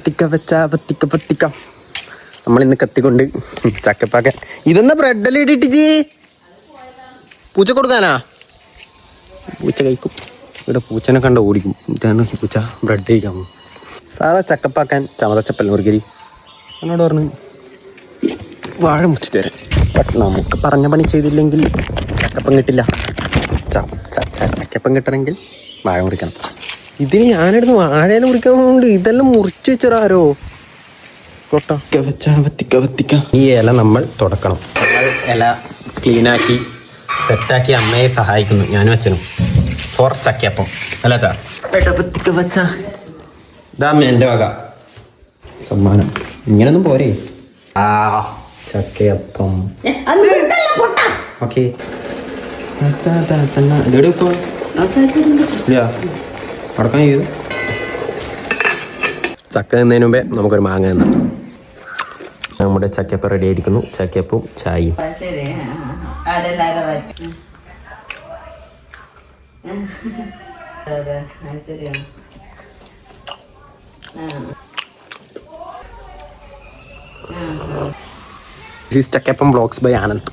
പത്തിക്ക നമ്മളിന്ന് കത്തിക്കൊണ്ട് ചക്കപ്പാക്കാൻ. ഇതൊന്ന് ബ്രെഡെല്ലാം ഇട്ടിട്ട് പൂച്ച കൊടുക്കാനാ? പൂച്ച കഴിക്കും. ഇവിടെ പൂച്ചനെ കണ്ട ഓടിക്കും. ഇതാണ് പൂച്ച ബ്രെഡ് കഴിക്കാൻ. സാധാ ചക്കപ്പാക്കാൻ ചമതച്ചപ്പല്ലൂർഗിരി എന്നോട് പറഞ്ഞു വാഴ മുറിച്ചിട്ട് തരാം. ബട്ട് നമുക്ക് പറഞ്ഞ പണി ചെയ്തില്ലെങ്കിൽ ചക്കപ്പം കിട്ടില്ല. ചക്കപ്പം കിട്ടണമെങ്കിൽ വാഴ മുറിക്കണം. ഇതിന് ഞാനെടുത്ത് വാഴയിൽ മുറിക്കാറുണ്ട്. ഇതെല്ലാം മുറിച്ച് വെച്ചതാരോ. ഈ ഇല നമ്മൾ തുടക്കണം. നമ്മൾ ഇല ക്ലീനാക്കി സെറ്റാക്കി അമ്മയെ സഹായിക്കുന്നു, ഞാനും അച്ഛനും. ഫോർ ചക്കയപ്പം അല്ല ചാ ഇതാ എൻ്റെ വക സമ്മാനം. ഇങ്ങനൊന്നും പോരേ. ആ ചക്കയപ്പം ഓക്കെ. അടക്കാൻ ചെയ്തു. ചക്ക തിന്നതിന് മുമ്പേ നമുക്കൊരു മാങ്ങ തിന്നാം. നമ്മുടെ ചക്കയപ്പം റെഡി ആയിരിക്കുന്നു. ചക്കയപ്പവും ചായയും. This is Chakkappam Vlogs by Anand.